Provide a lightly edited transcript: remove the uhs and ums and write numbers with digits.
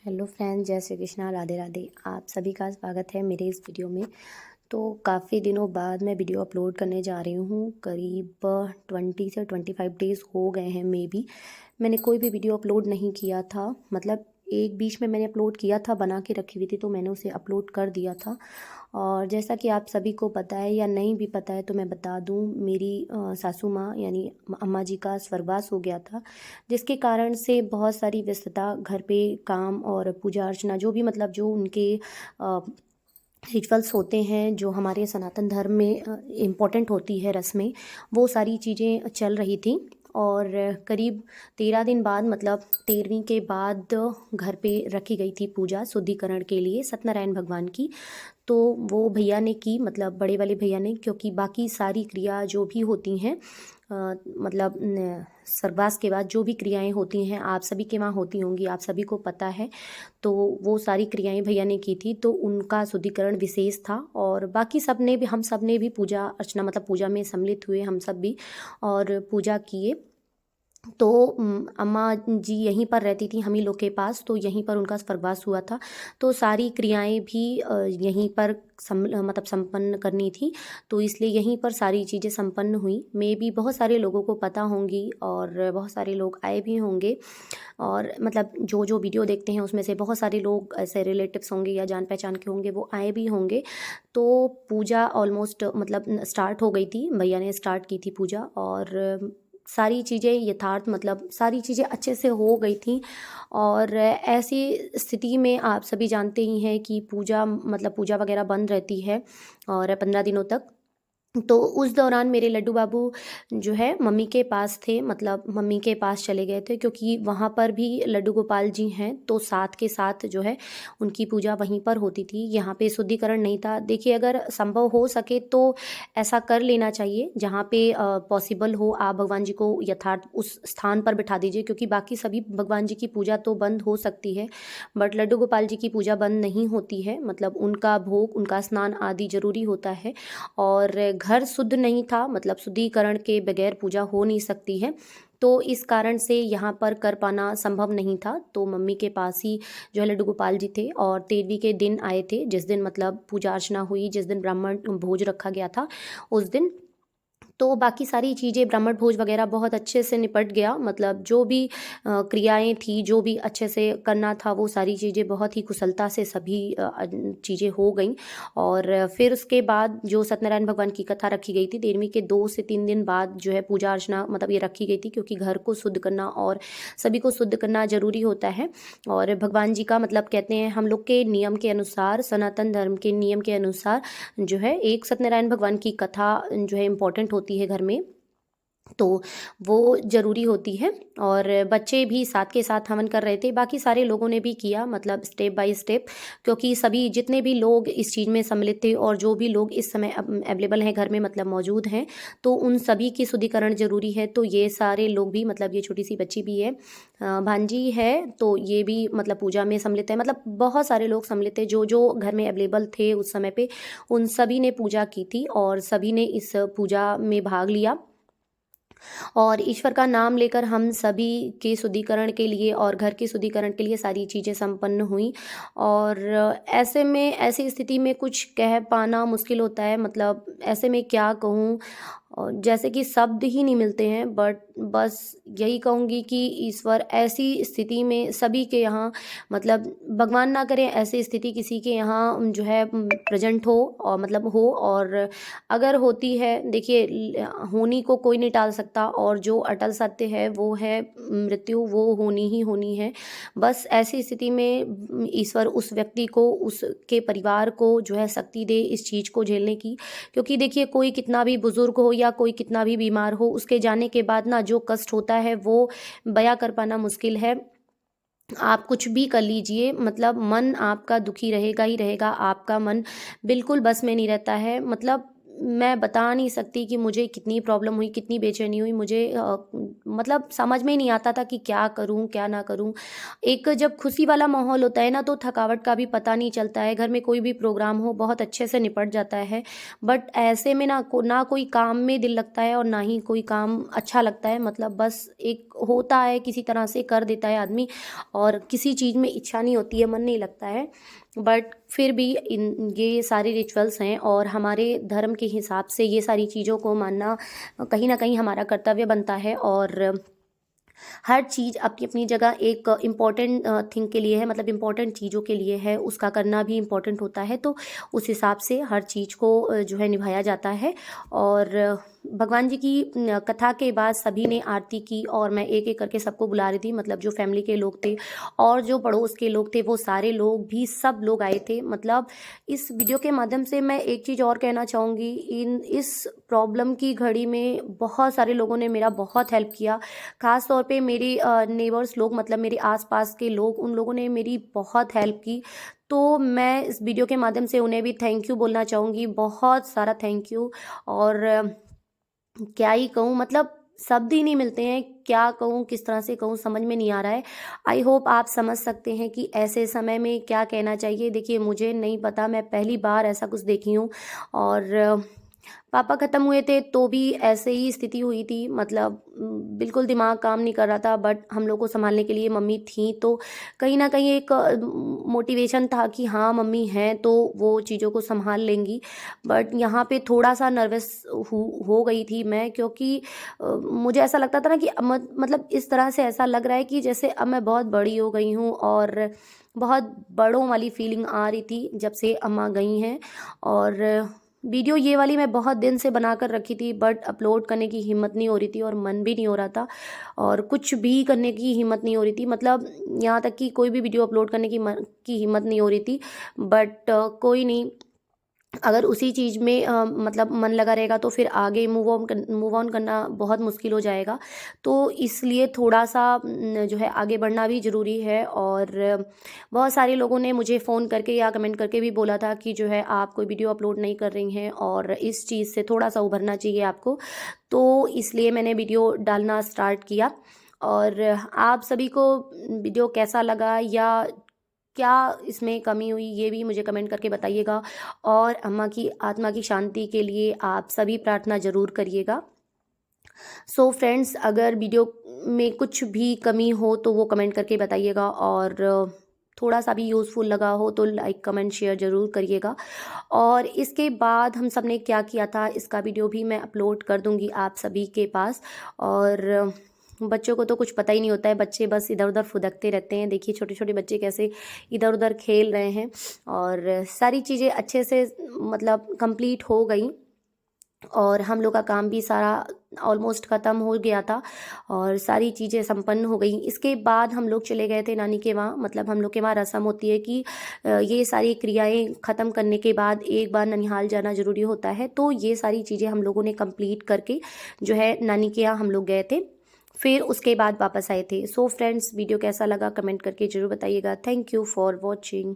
Hello friends, जय श्री कृष्णा, राधे राधे। आप सभी का स्वागत है मेरे इस वीडियो में। तो काफ़ी दिनों बाद मैं वीडियो अपलोड करने जा रही हूँ। करीब 20 से 25 डेज़ हो गए हैं। मे बी मैंने कोई भी वीडियो अपलोड नहीं किया था। मतलब एक बीच में मैंने अपलोड किया था, बना के रखी हुई थी, तो मैंने उसे अपलोड कर दिया था। और जैसा कि आप सभी को पता है या नहीं भी पता है तो मैं बता दूं, मेरी सासू माँ यानी अम्मा जी का स्वर्गवास हो गया था, जिसके कारण से बहुत सारी व्यस्तता घर पे, काम और पूजा अर्चना, जो भी मतलब जो उनके रिचुअल्स होते हैं, जो हमारे सनातन धर्म में इम्पोर्टेंट होती है रस्में, वो सारी चीज़ें चल रही थी। और करीब 13 दिन बाद, मतलब 13वीं के बाद घर पे रखी गई थी पूजा शुद्धिकरण के लिए सत्यनारायण भगवान की। तो वो भैया ने की, मतलब बड़े वाले भैया ने, क्योंकि बाकी सारी क्रिया जो भी होती हैं, मतलब स्वर्गवास के बाद जो भी क्रियाएं होती हैं आप सभी के वहाँ होती होंगी, आप सभी को पता है। तो वो सारी क्रियाएं भैया ने की थी, तो उनका शुद्धिकरण विशेष था। और बाकी सब ने भी, हम सब ने भी पूजा अर्चना, मतलब पूजा में सम्मिलित हुए हम सब भी, और पूजा किए। तो अम्मा जी यहीं पर रहती थी हम ही लोग के पास, तो यहीं पर उनका स्वर्गवास हुआ था। तो सारी क्रियाएं भी यहीं पर मतलब संपन्न करनी थी, तो इसलिए यहीं पर सारी चीज़ें संपन्न हुई। में भी बहुत सारे लोगों को पता होंगी और बहुत सारे लोग आए भी होंगे। और मतलब जो जो वीडियो देखते हैं उसमें से बहुत सारे लोग ऐसे रिलेटिव्स होंगे या जान पहचान के होंगे, वो आए भी होंगे। तो पूजा ऑलमोस्ट मतलब स्टार्ट हो गई थी, भैया ने स्टार्ट की थी पूजा। और सारी चीज़ें यथार्थ, मतलब सारी चीज़ें अच्छे से हो गई थी। और ऐसी स्थिति में आप सभी जानते ही हैं कि पूजा, मतलब पूजा वगैरह बंद रहती है और 15 दिनों तक। तो उस दौरान मेरे लड्डू बाबू जो है मम्मी के पास थे, मतलब मम्मी के पास चले गए थे, क्योंकि वहाँ पर भी लड्डू गोपाल जी हैं, तो साथ के साथ जो है उनकी पूजा वहीं पर होती थी। यहाँ पे शुद्धिकरण नहीं था। देखिए, अगर संभव हो सके तो ऐसा कर लेना चाहिए, जहाँ पे पॉसिबल हो आप भगवान जी को यथार्थ उस स्थान पर बिठा दीजिए, क्योंकि बाकी सभी भगवान जी की पूजा तो बंद हो सकती है, बट लड्डू गोपाल जी की पूजा बंद नहीं होती है। मतलब उनका भोग, उनका स्नान आदि जरूरी होता है। और घर शुद्ध नहीं था, मतलब शुद्धिकरण के बगैर पूजा हो नहीं सकती है। तो इस कारण से यहाँ पर कर पाना संभव नहीं था। तो मम्मी के पास ही जो है लड्डू गोपाल जी थे, और 13वीं के दिन आए थे, जिस दिन मतलब पूजा अर्चना हुई, जिस दिन ब्राह्मण भोज रखा गया था उस दिन। तो बाकी सारी चीज़ें, ब्राह्मण भोज वगैरह बहुत अच्छे से निपट गया। मतलब जो भी क्रियाएं थी, जो भी अच्छे से करना था, वो सारी चीज़ें बहुत ही कुशलता से सभी चीज़ें हो गई। और फिर उसके बाद जो सत्यनारायण भगवान की कथा रखी गई थी, 13वीं के 2 से 3 दिन बाद जो है पूजा अर्चना, मतलब ये रखी गई थी, क्योंकि घर को शुद्ध करना और सभी को शुद्ध करना जरूरी होता है। और भगवान जी का, मतलब कहते हैं हम लोग के नियम के अनुसार, सनातन धर्म के नियम के अनुसार जो है एक सत्यनारायण भगवान की कथा जो है इम्पोर्टेंट होती है घर में, तो वो ज़रूरी होती है। और बच्चे भी साथ के साथ हवन कर रहे थे, बाकी सारे लोगों ने भी किया, मतलब स्टेप बाय स्टेप, क्योंकि सभी जितने भी लोग इस चीज़ में सम्मिलित थे और जो भी लोग इस समय अवेलेबल हैं घर में, मतलब मौजूद हैं, तो उन सभी की शुद्धिकरण ज़रूरी है। तो ये सारे लोग भी, मतलब ये छोटी सी बच्ची भी है, भांजी है, तो ये भी मतलब पूजा में सम्मिलित है। मतलब बहुत सारे लोग सम्मिलित थे, जो जो घर में अवेलेबल थे उस समय पे, उन सभी ने पूजा की थी और सभी ने इस पूजा में भाग लिया। और ईश्वर का नाम लेकर हम सभी के शुद्धिकरण के लिए और घर के शुद्धिकरण के लिए सारी चीज़ें संपन्न हुई। और ऐसे में, ऐसी स्थिति में कुछ कह पाना मुश्किल होता है। मतलब ऐसे में क्या कहूँ, और जैसे कि शब्द ही नहीं मिलते हैं। बट बस यही कहूँगी कि ईश्वर ऐसी स्थिति में सभी के यहाँ, मतलब भगवान ना करे ऐसी स्थिति किसी के यहाँ जो है प्रेजेंट हो, और मतलब हो। और अगर होती है, देखिए होनी को कोई नहीं टाल सकता, और जो अटल सत्य है वो है मृत्यु, वो होनी ही होनी है। बस ऐसी स्थिति में ईश्वर उस व्यक्ति को, उसके परिवार को जो है शक्ति दे इस चीज़ को झेलने की। क्योंकि देखिए, कोई कितना भी बुजुर्ग हो या कोई कितना भी बीमार हो, उसके जाने के बाद ना जो कष्ट होता है वो बयां कर पाना मुश्किल है। आप कुछ भी कर लीजिए, मतलब मन आपका दुखी रहेगा ही रहेगा, आपका मन बिल्कुल बस में नहीं रहता है। मतलब मैं बता नहीं सकती कि मुझे कितनी प्रॉब्लम हुई, कितनी बेचैनी हुई। मुझे मतलब समझ में ही नहीं आता था कि क्या करूँ, क्या ना करूँ। एक जब खुशी वाला माहौल होता है ना, तो थकावट का भी पता नहीं चलता है। घर में कोई भी प्रोग्राम हो, बहुत अच्छे से निपट जाता है। बट ऐसे में ना कोई काम में दिल लगता है और ना ही कोई काम अच्छा लगता है। मतलब बस एक होता है, किसी तरह से कर देता है आदमी, और किसी चीज़ में इच्छा नहीं होती है, मन नहीं लगता है। बट फिर भी ये सारे रिचुअल्स हैं, और हमारे धर्म के हिसाब से ये सारी चीज़ों को मानना कहीं ना कहीं हमारा कर्तव्य बनता है। और हर चीज़ अपनी अपनी जगह एक इम्पॉर्टेंट थिंग के लिए है, मतलब इम्पॉर्टेंट चीज़ों के लिए है, उसका करना भी इम्पॉर्टेंट होता है। तो उस हिसाब से हर चीज़ को जो है निभाया जाता है। और भगवान जी की कथा के बाद सभी ने आरती की, और मैं एक एक करके सबको बुला रही थी, मतलब जो फैमिली के लोग थे और जो पड़ोस के लोग थे, वो सारे लोग भी, सब लोग आए थे। मतलब इस वीडियो के माध्यम से मैं एक चीज़ और कहना चाहूँगी, इस प्रॉब्लम की घड़ी में बहुत सारे लोगों ने मेरा बहुत हेल्प किया। ख़ास तौर पे मेरे नेबर्स लोग, मतलब मेरे आसपास के लोग, उन लोगों ने मेरी बहुत हेल्प की। तो मैं इस वीडियो के माध्यम से उन्हें भी थैंक यू बोलना चाहूँगी, बहुत सारा थैंक यू। और क्या ही कहूँ, मतलब शब्द ही नहीं मिलते हैं, क्या कहूँ, किस तरह से कहूँ, समझ में नहीं आ रहा है। आई होप आप समझ सकते हैं कि ऐसे समय में क्या कहना चाहिए। देखिए, मुझे नहीं पता, मैं पहली बार ऐसा कुछ देखी हूँ। और पापा ख़त्म हुए थे तो भी ऐसे ही स्थिति हुई थी, मतलब बिल्कुल दिमाग काम नहीं कर रहा था। बट हम लोग को संभालने के लिए मम्मी थी, तो कहीं ना कहीं एक मोटिवेशन था कि हाँ मम्मी हैं तो वो चीज़ों को संभाल लेंगी। बट यहाँ पे थोड़ा सा नर्वस हो गई थी मैं, क्योंकि मुझे ऐसा लगता था ना कि मतलब इस तरह से ऐसा लग रहा है कि जैसे अब मैं बहुत बड़ी हो गई हूँ, और बहुत बड़ों वाली फीलिंग आ रही थी जब से अम्मा गई हैं। और वीडियो ये वाली मैं बहुत दिन से बना कर रखी थी, बट अपलोड करने की हिम्मत नहीं हो रही थी, और मन भी नहीं हो रहा था, और कुछ भी करने की हिम्मत नहीं हो रही थी। मतलब यहाँ तक कि कोई भी वीडियो अपलोड करने की हिम्मत नहीं हो रही थी। बट कोई नहीं, अगर उसी चीज़ में मतलब मन लगा रहेगा तो फिर आगे मूव ऑन करना बहुत मुश्किल हो जाएगा। तो इसलिए थोड़ा-सा जो है आगे बढ़ना भी ज़रूरी है। और बहुत सारे लोगों ने मुझे फ़ोन करके या कमेंट करके भी बोला था कि जो है आप कोई वीडियो अपलोड नहीं कर रही हैं, और इस चीज़ से थोड़ा-सा उभरना चाहिए आपको। तो इसलिए मैंने वीडियो डालना स्टार्ट किया। और आप सभी को वीडियो कैसा लगा, या क्या इसमें कमी हुई, ये भी मुझे कमेंट करके बताइएगा। और अम्मा की आत्मा की शांति के लिए आप सभी प्रार्थना ज़रूर करिएगा। सो फ्रेंड्स, अगर वीडियो में कुछ भी कमी हो तो वो कमेंट करके बताइएगा, और थोड़ा सा भी यूज़फुल लगा हो तो लाइक कमेंट शेयर ज़रूर करिएगा। और इसके बाद हम सब ने क्या किया था, इसका वीडियो भी मैं अपलोड कर दूंगी आप सभी के पास। और बच्चों को तो कुछ पता ही नहीं होता है, बच्चे बस इधर उधर फुदकते रहते हैं। देखिए छोटे छोटे बच्चे कैसे इधर उधर खेल रहे हैं। और सारी चीज़ें अच्छे से मतलब कंप्लीट हो गई, और हम लोग का काम भी सारा ऑलमोस्ट ख़त्म हो गया था, और सारी चीज़ें संपन्न हो गई। इसके बाद हम लोग चले गए थे नानी के वहाँ। मतलब हम लोग के वहाँ रस्म होती है कि ये सारी क्रियाएं ख़त्म करने के बाद एक बार ननिहाल जाना ज़रूरी होता है। तो ये सारी चीज़ें हम लोगों ने कंप्लीट करके जो है नानी के यहाँ हम लोग गए थे, फिर उसके बाद वापस आए थे। सो फ्रेंड्स, वीडियो कैसा लगा कमेंट करके ज़रूर बताइएगा। Thank you for watching.